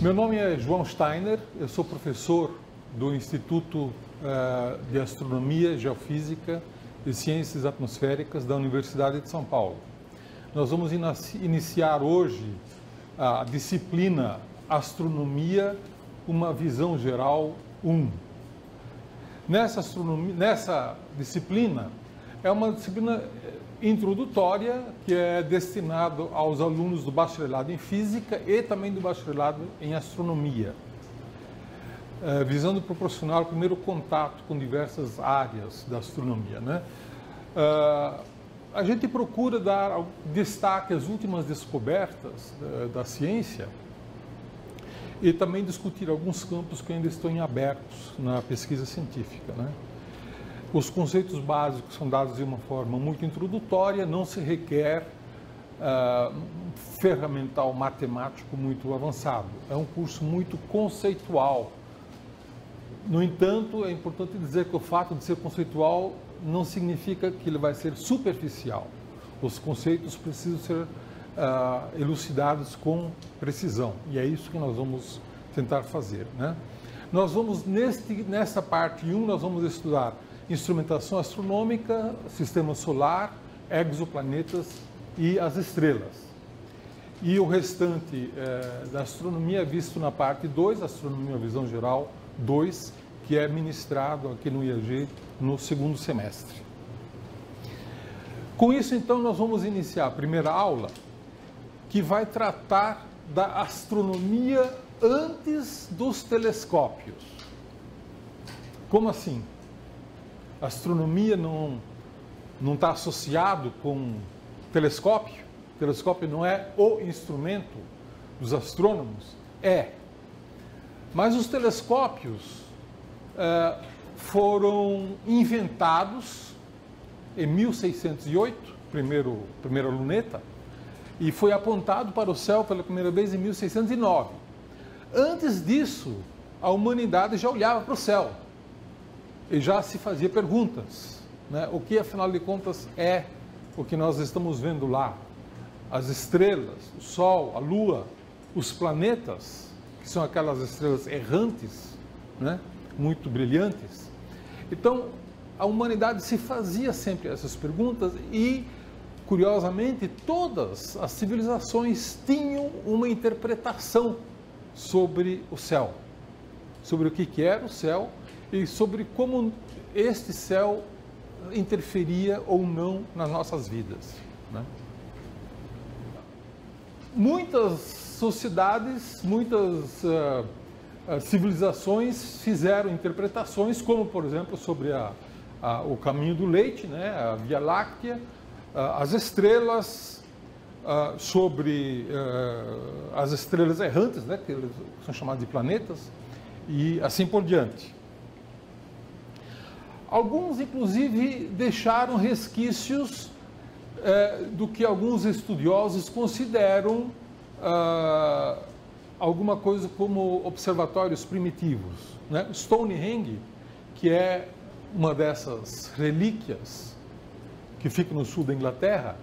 Meu nome é João Steiner, eu sou professor do Instituto de Astronomia, Geofísica e Ciências Atmosféricas da Universidade de São Paulo. Nós vamos iniciar hoje a disciplina Astronomia, uma visão geral 1. Nessa disciplina, é uma disciplina introdutória que é destinado aos alunos do bacharelado em Física e também do bacharelado em Astronomia, visando proporcionar o primeiro contato com diversas áreas da astronomia, né? A gente procura dar destaque às últimas descobertas da ciência e também discutir alguns campos que ainda estão em abertos na pesquisa científica, né? Os conceitos básicos são dados de uma forma muito introdutória, não se requer ferramental matemático muito avançado. É um curso muito conceitual. No entanto, é importante dizer que o fato de ser conceitual não significa que ele vai ser superficial. Os conceitos precisam ser elucidados com precisão, e é isso que nós vamos tentar fazer, né? Nós vamos, nessa parte 1, nós vamos estudar instrumentação astronômica, sistema solar, exoplanetas e as estrelas. E o restante da astronomia é visto na parte 2, Astronomia Visão Geral 2, que é ministrado aqui no IAG no segundo semestre. Com isso, então, nós vamos iniciar a primeira aula, que vai tratar da astronomia antes dos telescópios. Como assim? A astronomia não está associado com telescópio? O telescópio não é o instrumento dos astrônomos? É. Mas os telescópios foram inventados em 1608, primeira luneta, e foi apontado para o céu pela primeira vez em 1609. Antes disso, a humanidade já olhava para o céu e já se fazia perguntas, né? O que, afinal de contas, é o que nós estamos vendo lá? As estrelas, o Sol, a Lua, os planetas, que são aquelas estrelas errantes, né? Muito brilhantes. Então, a humanidade se fazia sempre essas perguntas e, curiosamente, todas as civilizações tinham uma interpretação sobre o céu, sobre o que era o céu e sobre como este céu interferia ou não nas nossas vidas, né? Muitas sociedades, muitas civilizações fizeram interpretações, como, por exemplo, sobre o caminho do leite, né? A Via Láctea, as estrelas, sobre as estrelas errantes, né? Que são chamadas de planetas, e assim por diante. Alguns, inclusive, deixaram resquícios do que alguns estudiosos consideram alguma coisa como observatórios primitivos, né? Stonehenge, que é uma dessas relíquias que fica no sul da Inglaterra,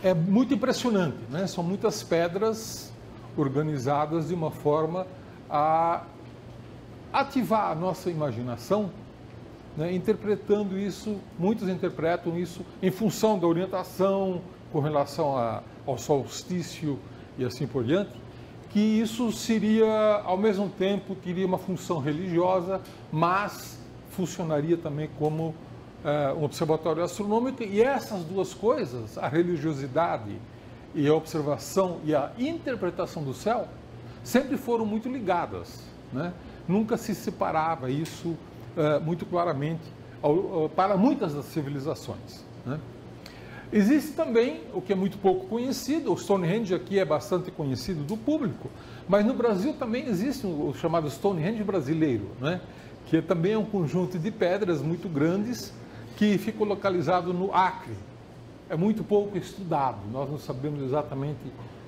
é muito impressionante, né? São muitas pedras organizadas de uma forma a ativar a nossa imaginação, né? Interpretando isso, muitos interpretam isso em função da orientação com relação ao solstício e assim por diante, que isso seria, ao mesmo tempo, teria uma função religiosa, mas funcionaria também como um observatório astronômico. E essas duas coisas, a religiosidade e a observação e a interpretação do céu, sempre foram muito ligadas, né? Nunca se separava isso muito claramente para muitas das civilizações, né? Existe também, o que é muito pouco conhecido, o Stonehenge aqui é bastante conhecido do público, mas no Brasil também existe o chamado Stonehenge brasileiro, né? Que também é um conjunto de pedras muito grandes que fica localizado no Acre. É muito pouco estudado, nós não sabemos exatamente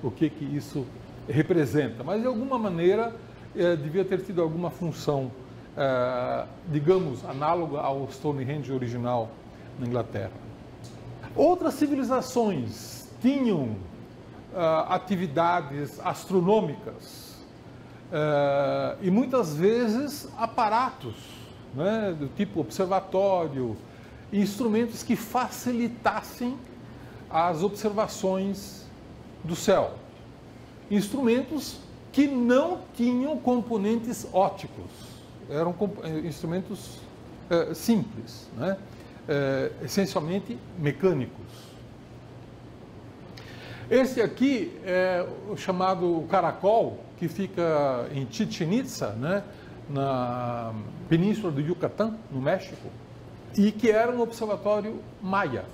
o que isso representa, mas de alguma maneira devia ter tido alguma função, digamos, análoga ao Stonehenge original na Inglaterra. Outras civilizações tinham atividades astronômicas e muitas vezes aparatos, né, do tipo observatório, instrumentos que facilitassem as observações do céu. Instrumentos que não tinham componentes ópticos, eram instrumentos simples, né, essencialmente mecânicos. Esse aqui é o chamado caracol, que fica em Chichén Itzá, né, na península do Yucatán, no México, e que era um observatório maia.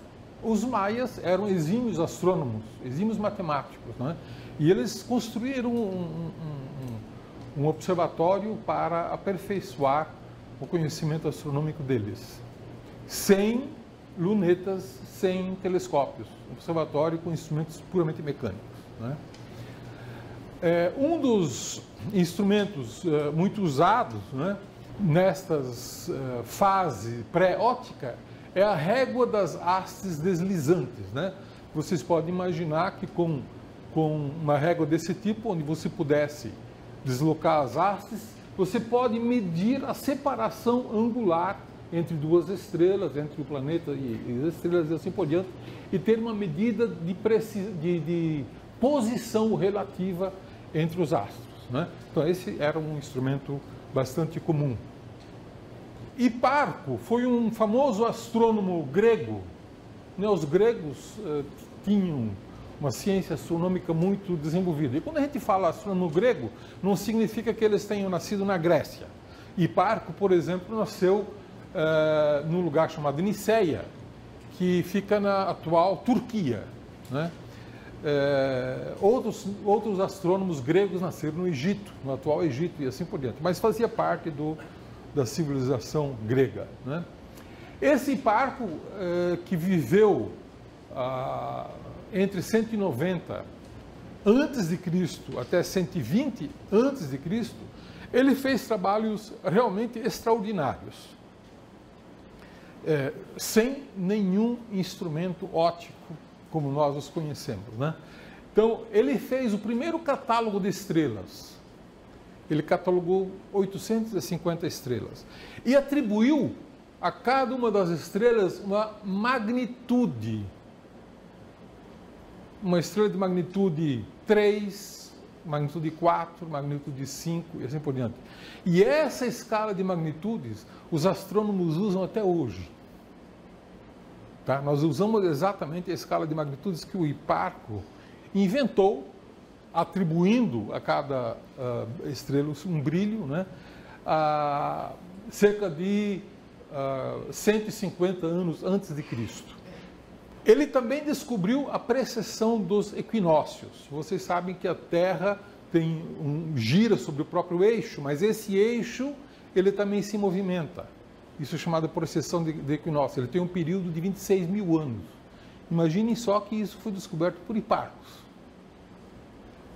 Os maias eram exímios astrônomos, exímios matemáticos, né, e eles construíram um observatório para aperfeiçoar o conhecimento astronômico deles, sem lunetas, sem telescópios, um observatório com instrumentos puramente mecânicos, né? Um dos instrumentos muito usados, né, nestas fase pré-óptica é a régua das hastes deslizantes, né? Vocês podem imaginar que com uma régua desse tipo, onde você pudesse deslocar as hastes, você pode medir a separação angular entre duas estrelas, entre o planeta e as estrelas e assim por diante, e ter uma medida de posição relativa entre os astros, né? Então esse era um instrumento bastante comum. Hiparco foi um famoso astrônomo grego, né? Os gregos tinham uma ciência astronômica muito desenvolvida. E quando a gente fala astrônomo grego, não significa que eles tenham nascido na Grécia. Hiparco, por exemplo, nasceu num lugar chamado Niceia, que fica na atual Turquia, né? Outros astrônomos gregos nasceram no Egito, no atual Egito e assim por diante, mas fazia parte da civilização grega, né? Esse Hiparco, que viveu entre 190 antes de Cristo até 120 antes de Cristo, ele fez trabalhos realmente extraordinários, sem nenhum instrumento óptico como nós os conhecemos, né? Então, ele fez o primeiro catálogo de estrelas. Ele catalogou 850 estrelas e atribuiu a cada uma das estrelas uma magnitude. Uma estrela de magnitude 3, magnitude 4, magnitude 5 e assim por diante. E essa escala de magnitudes os astrônomos usam até hoje. Tá? Nós usamos exatamente a escala de magnitudes que o Hiparco inventou, atribuindo a cada estrela um brilho, né, cerca de 150 anos antes de Cristo. Ele também descobriu a precessão dos equinócios. Vocês sabem que a Terra gira sobre o próprio eixo, mas esse eixo ele também se movimenta. Isso é chamado precessão de equinócio. Ele tem um período de 26 mil anos. Imaginem só que isso foi descoberto por Hiparco.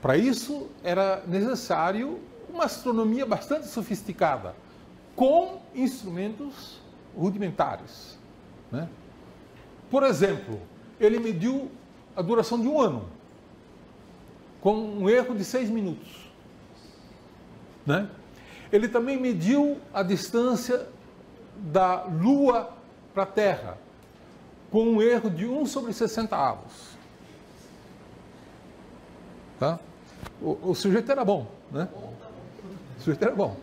Para isso era necessário uma astronomia bastante sofisticada, com instrumentos rudimentares, né? Por exemplo, ele mediu a duração de um ano, com um erro de 6 minutos, né? Ele também mediu a distância da Lua para a Terra, com um erro de 1/60. Tá? O sujeito era bom, né? O sujeito era bom.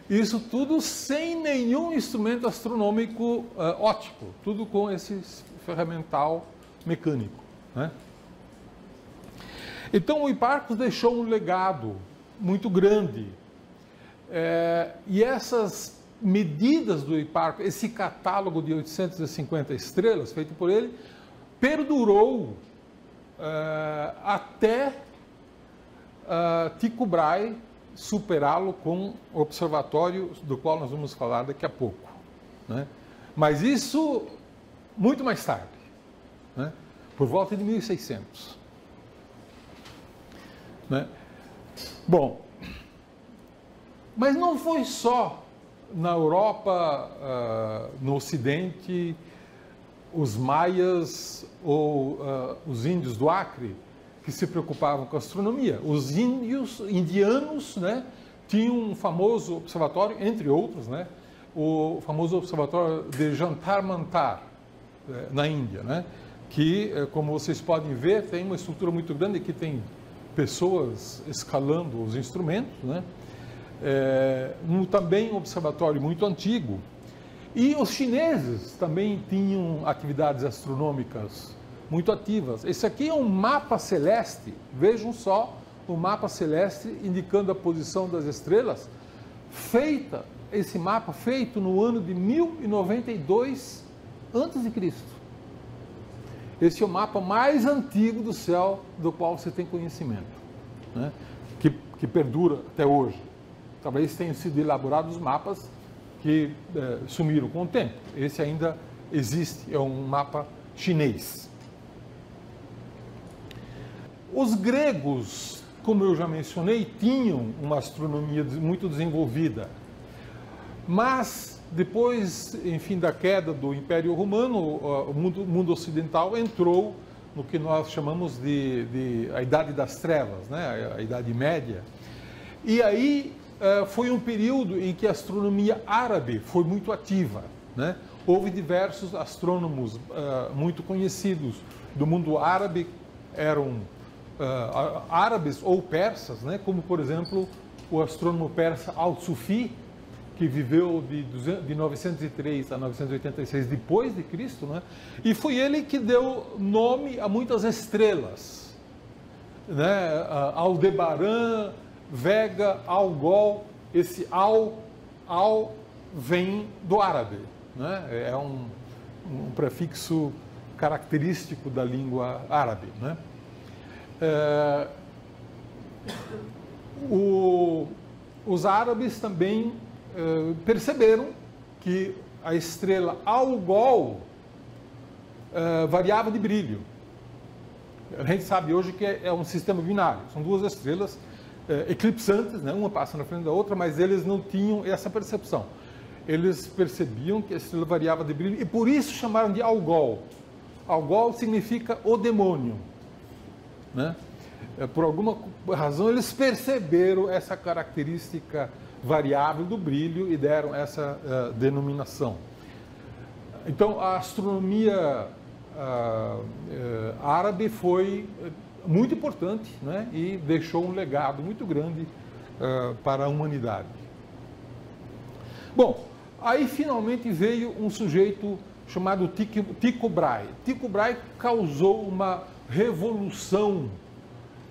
Isso tudo sem nenhum instrumento astronômico óptico, tudo com esse ferramental mecânico, né? Então o Hiparco deixou um legado muito grande, e essas medidas do Hiparco, esse catálogo de 850 estrelas feito por ele, perdurou até Tycho Brahe superá-lo com o observatório do qual nós vamos falar daqui a pouco, né? Mas isso muito mais tarde, né? Por volta de 1600, né? Bom, mas não foi só na Europa, no Ocidente, os maias ou os índios do Acre que se preocupavam com a astronomia. Os indianos, né, tinham um famoso observatório, entre outros, né, o famoso observatório de Jantar Mantar, na Índia, né, que, como vocês podem ver, tem uma estrutura muito grande, que tem pessoas escalando os instrumentos, né, também um observatório muito antigo. E os chineses também tinham atividades astronômicas muito ativas. Esse aqui é um mapa celeste, vejam só, o mapa celeste indicando a posição das estrelas, esse mapa feito no ano de 1092 a.C. Esse é o mapa mais antigo do céu do qual você tem conhecimento, né? que perdura até hoje. Talvez tenham sido elaborados mapas que sumiram com o tempo. Esse ainda existe, é um mapa chinês. Os gregos, como eu já mencionei, tinham uma astronomia muito desenvolvida, mas depois, enfim, da queda do Império Romano, o mundo ocidental entrou no que nós chamamos de a Idade das Trevas, né? A Idade Média, e aí foi um período em que a astronomia árabe foi muito ativa, né? Houve diversos astrônomos muito conhecidos do mundo árabe, eram árabes ou persas, né? Como, por exemplo, o astrônomo persa Al-Sufi, que viveu de 903 a 986 depois de Cristo, né? E foi ele que deu nome a muitas estrelas, né? Aldebaran, Vega, Algol. Esse Al vem do árabe, né? É um prefixo característico da língua árabe, né? Os árabes também perceberam que a estrela Algol variava de brilho. A gente sabe hoje que é um sistema binário, são duas estrelas eclipsantes, né? Uma passa na frente da outra, mas eles não tinham essa percepção. Eles percebiam que a estrela variava de brilho e por isso chamaram de Algol. Algol significa o demônio, né? Por alguma razão eles perceberam essa característica variável do brilho e deram essa denominação. Então a astronomia árabe foi muito importante, né? E deixou um legado muito grande para a humanidade. Bom, aí finalmente veio um sujeito chamado Tycho Brahe. Tycho Brahe causou uma revolução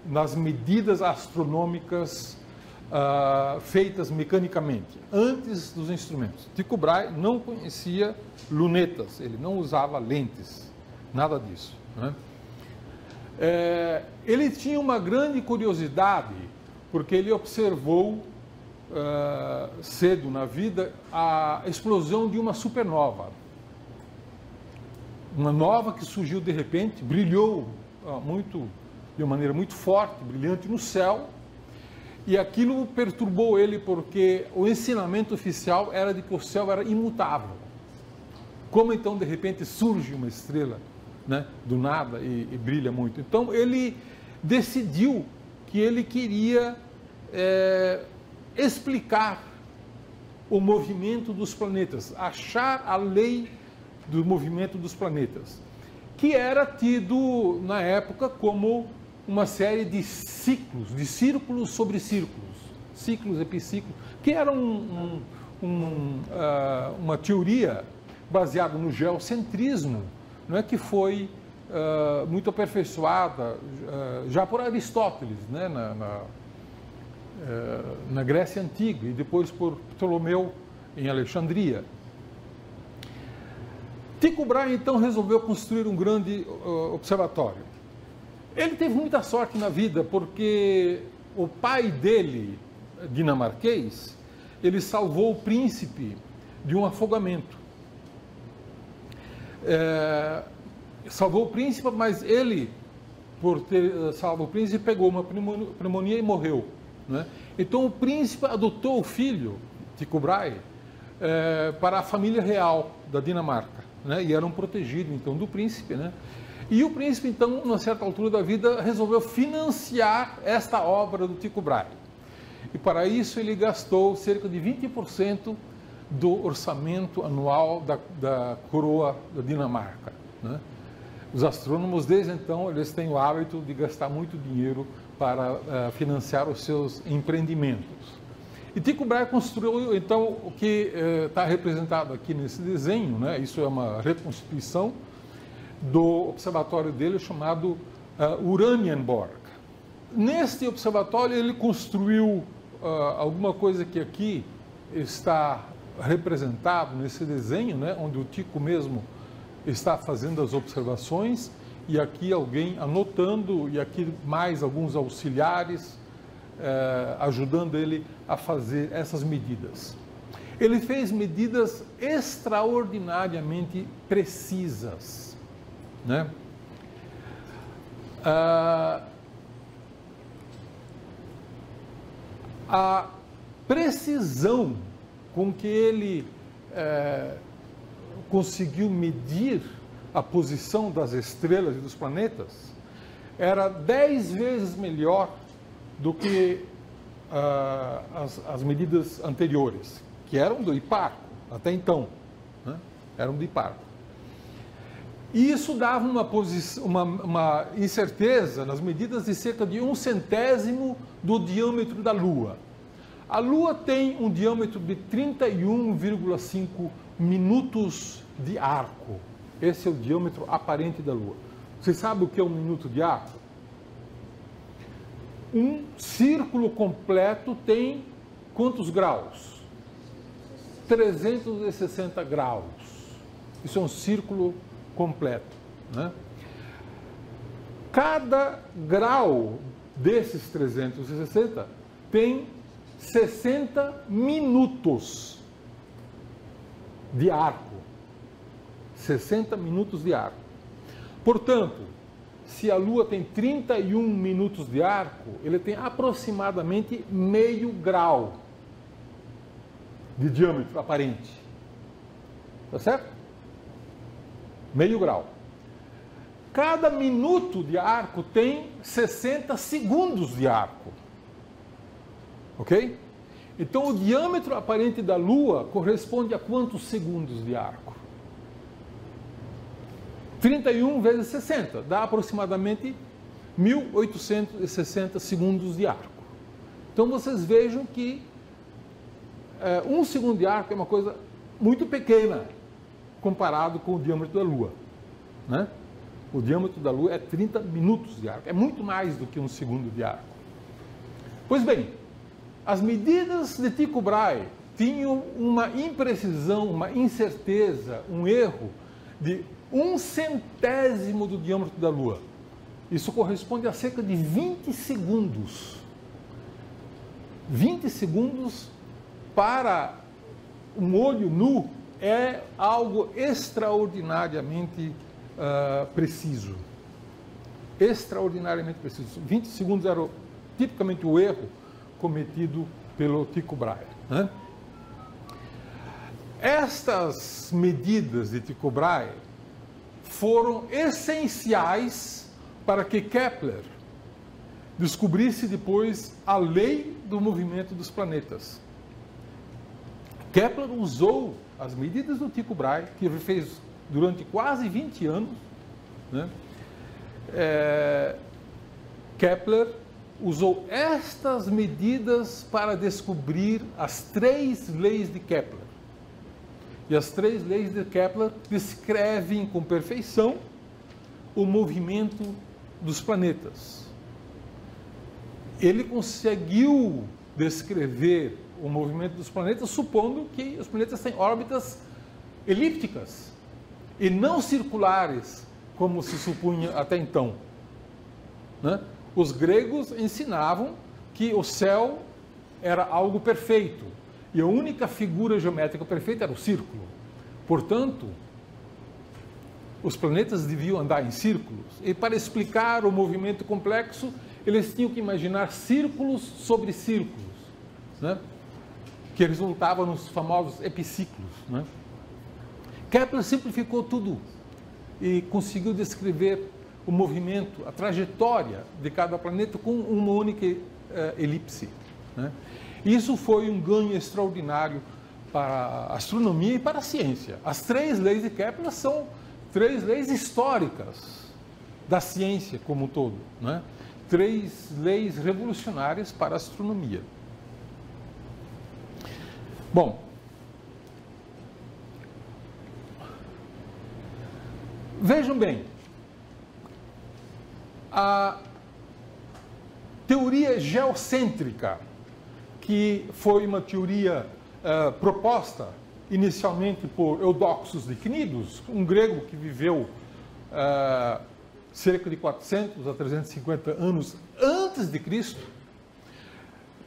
nas medidas astronômicas feitas mecanicamente, antes dos instrumentos. Tycho Brahe não conhecia lunetas, ele não usava lentes, nada disso, né? Ele tinha uma grande curiosidade, porque ele observou cedo na vida a explosão de uma supernova. Uma nova que surgiu de repente, brilhou de uma maneira muito forte, brilhante no céu, e aquilo perturbou ele, porque o ensinamento oficial era de que o céu era imutável. Como então, de repente, surge uma estrela, né, do nada e brilha muito? Então, ele decidiu que ele queria explicar o movimento dos planetas, achar a lei do movimento dos planetas, que era tido, na época, como uma série de ciclos, de círculos sobre círculos, ciclos, epiciclos, que era uma teoria baseada no geocentrismo, não é, que foi muito aperfeiçoada já por Aristóteles, né, na Grécia Antiga, e depois por Ptolomeu em Alexandria. Tycho Brahe, então, resolveu construir um grande observatório. Ele teve muita sorte na vida, porque o pai dele, dinamarquês, ele salvou o príncipe de um afogamento. Salvou o príncipe, mas ele, por ter salvo o príncipe, pegou uma pneumonia e morreu, né? Então o príncipe adotou o filho, Tycho Brahe, para a família real da Dinamarca, né? E era um protegido, então, do príncipe, né? E o príncipe, então, numa certa altura da vida, resolveu financiar esta obra do Tycho Brahe. E para isso ele gastou cerca de 20% do orçamento anual da coroa da Dinamarca, né? Os astrônomos, desde então, eles têm o hábito de gastar muito dinheiro para financiar os seus empreendimentos. E Tycho Brahe construiu, então, o que está representado aqui nesse desenho, né? Isso é uma reconstituição do observatório dele chamado Uranienborg. Neste observatório ele construiu alguma coisa que aqui está representado nesse desenho, né? Onde o Tycho mesmo está fazendo as observações e aqui alguém anotando e aqui mais alguns auxiliares ajudando ele a fazer essas medidas. Ele fez medidas extraordinariamente precisas, né? A precisão com que ele conseguiu medir a posição das estrelas e dos planetas era 10 vezes melhor do que as medidas anteriores, que eram do Hipparco, até então, né? Eram do Hipparco. E isso dava uma incerteza nas medidas de cerca de 1/100º do diâmetro da Lua. A Lua tem um diâmetro de 31,5 minutos de arco. Esse é o diâmetro aparente da Lua. Você sabe o que é um minuto de arco? Um círculo completo tem quantos graus? 360 graus. Isso é um círculo completo, né? Cada grau desses 360 tem 60 minutos de arco. 60 minutos de arco. Portanto, se a Lua tem 31 minutos de arco, ele tem aproximadamente meio grau de diâmetro aparente. Tá certo? Meio grau. Cada minuto de arco tem 60 segundos de arco. Ok? Então, o diâmetro aparente da Lua corresponde a quantos segundos de arco? 31 vezes 60, dá aproximadamente 1860 segundos de arco. Então, vocês vejam que 1 segundo de arco é uma coisa muito pequena comparado com o diâmetro da Lua, né? O diâmetro da Lua é 30 minutos de arco, é muito mais do que 1 segundo de arco. Pois bem, as medidas de Tycho Brahe tinham uma imprecisão, uma incerteza, um erro de 1/100º do diâmetro da Lua. Isso corresponde a cerca de 20 segundos. 20 segundos para um olho nu é algo extraordinariamente preciso. Extraordinariamente preciso. 20 segundos era tipicamente o erro cometido pelo Tycho Brahe, né? Estas medidas de Tycho Brahe foram essenciais para que Kepler descobrisse depois a lei do movimento dos planetas. Kepler usou as medidas do Tycho Brahe, que ele fez durante quase 20 anos, né? Kepler usou estas medidas para descobrir as 3 leis de Kepler. E as 3 leis de Kepler descrevem com perfeição o movimento dos planetas. Ele conseguiu descrever o movimento dos planetas supondo que os planetas têm órbitas elípticas e não circulares, como se supunha até então, né? Os gregos ensinavam que o céu era algo perfeito e a única figura geométrica perfeita era o círculo. Portanto, os planetas deviam andar em círculos e para explicar o movimento complexo, eles tinham que imaginar círculos sobre círculos, né? Que resultavam nos famosos epiciclos, né? Kepler simplificou tudo e conseguiu descrever o movimento, a trajetória de cada planeta com uma única elipse, né? Isso foi um ganho extraordinário para a astronomia e para a ciência. As 3 leis de Kepler são 3 leis históricas da ciência como um todo, né? 3 leis revolucionárias para a astronomia. Bom, vejam bem, a teoria geocêntrica, que foi uma teoria proposta inicialmente por Eudoxos de Cnidos, um grego que viveu cerca de 400 a 350 anos antes de Cristo,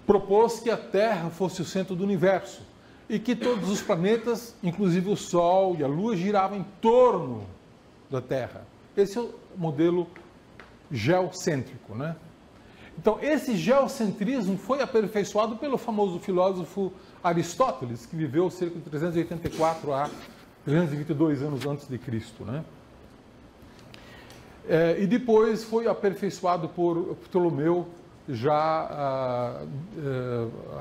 propôs que a Terra fosse o centro do universo e que todos os planetas, inclusive o Sol e a Lua, giravam em torno da Terra. Esse é o modelo geocêntrico, né? Então, esse geocentrismo foi aperfeiçoado pelo famoso filósofo Aristóteles, que viveu cerca de 384 a 322 anos antes de Cristo, né? E depois foi aperfeiçoado por Ptolomeu, já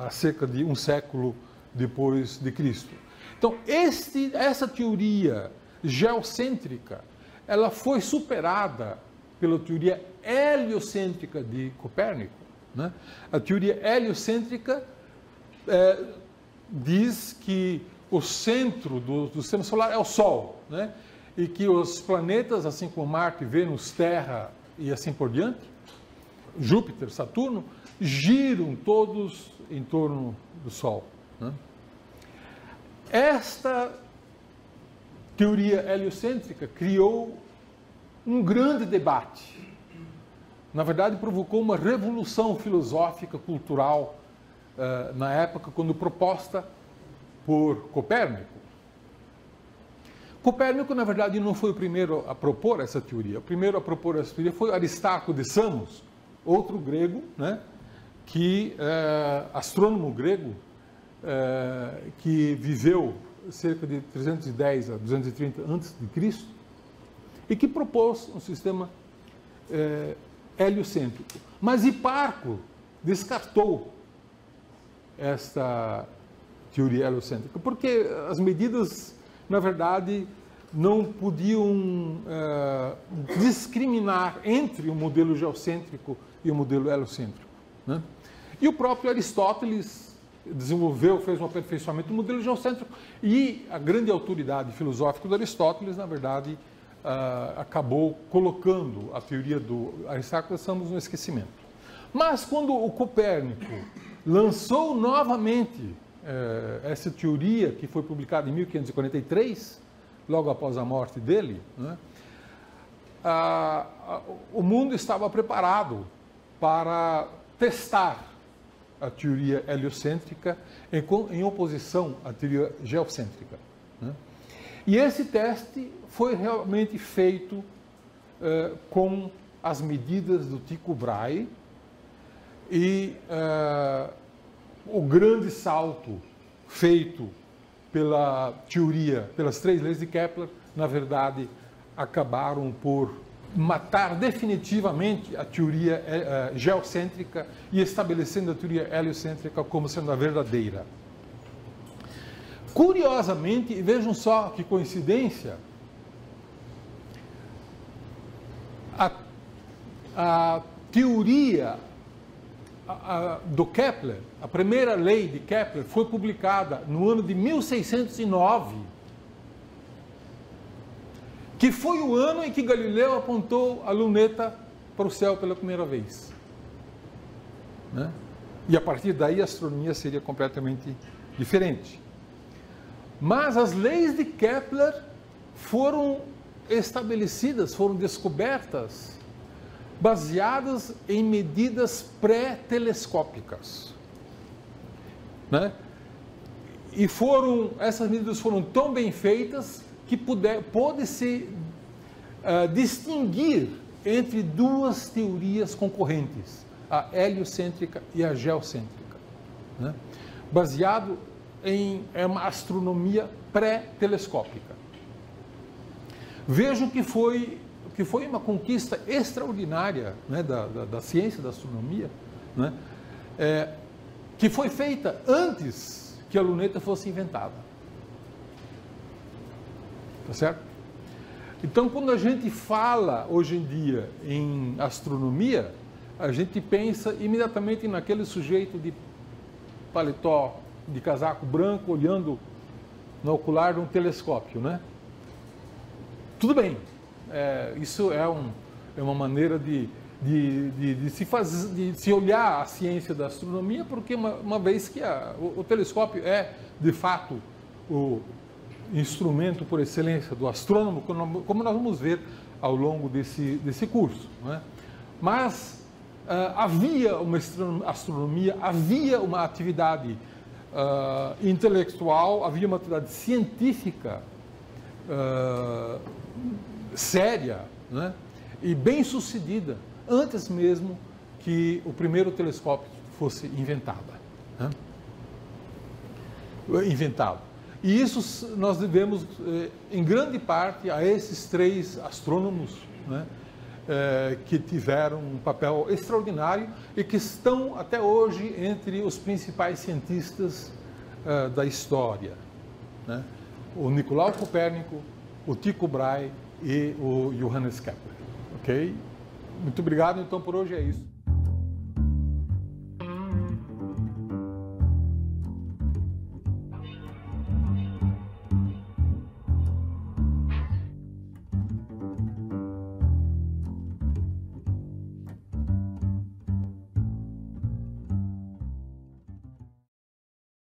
há cerca de um século depois de Cristo. Então, essa teoria geocêntrica, ela foi superada pela teoria heliocêntrica de Copérnico, né? A teoria heliocêntrica diz que o centro do sistema solar é o Sol, né? E que os planetas, assim como Marte, Vênus, Terra e assim por diante, Júpiter, Saturno, giram todos em torno do Sol, né? Esta teoria heliocêntrica criou um grande debate. Na verdade, provocou uma revolução filosófica, cultural, na época, quando proposta por Copérnico. Copérnico, na verdade, não foi o primeiro a propor essa teoria. O primeiro a propor essa teoria foi Aristarco de Samos, outro grego, né, astrônomo grego, que viveu cerca de 310 a 230 a.C., e que propôs um sistema heliocêntrico. Mas Hiparco descartou esta teoria heliocêntrica, porque as medidas, na verdade, não podiam discriminar entre o modelo geocêntrico e o modelo heliocêntrico, né? E o próprio Aristóteles fez um aperfeiçoamento do modelo geocêntrico, e a grande autoridade filosófica do Aristóteles, na verdade, acabou colocando a teoria do Aristarco de Samos no esquecimento. Mas quando o Copérnico lançou novamente essa teoria, que foi publicada em 1543, logo após a morte dele, né, o mundo estava preparado para testar a teoria heliocêntrica em oposição à teoria geocêntrica, né? E esse teste foi realmente feito com as medidas do Tycho Brahe, e o grande salto feito pela teoria, pelas 3 leis de Kepler, na verdade, acabaram por matar definitivamente a teoria geocêntrica e estabelecendo a teoria heliocêntrica como sendo a verdadeira. Curiosamente, e vejam só que coincidência, a teoria do Kepler, a primeira lei de Kepler, foi publicada no ano de 1609, que foi o ano em que Galileu apontou a luneta para o céu pela primeira vez, né? E a partir daí a astronomia seria completamente diferente. Mas as leis de Kepler foram estabelecidas, foram descobertas, baseadas em medidas pré-telescópicas, né? E essas medidas foram tão bem feitas que pôde-se distinguir entre 2 teorias concorrentes, a heliocêntrica e a geocêntrica, né? Baseado em uma astronomia pré-telescópica. Vejam o que que foi uma conquista extraordinária, né, da ciência da astronomia, né, que foi feita antes que a luneta fosse inventada. Tá certo? Então, quando a gente fala hoje em dia em astronomia, a gente pensa imediatamente naquele sujeito de paletó, de casaco branco, olhando no ocular de um telescópio, né? Tudo bem, isso é uma maneira de se olhar a ciência da astronomia, porque uma vez que o telescópio é, de fato, o instrumento por excelência do astrônomo, como nós vamos ver ao longo desse curso, né? Mas havia uma astronomia, havia uma atividade intelectual, havia uma atividade científica séria, né, e bem sucedida, antes mesmo que o primeiro telescópio fosse inventado. E isso nós devemos, em grande parte, a esses 3 astrônomos, né, que tiveram um papel extraordinário e que estão até hoje entre os principais cientistas da história, né? O Nicolau Copérnico, o Tycho Brahe e o Johannes Kepler. Ok? Muito obrigado, então por hoje é isso.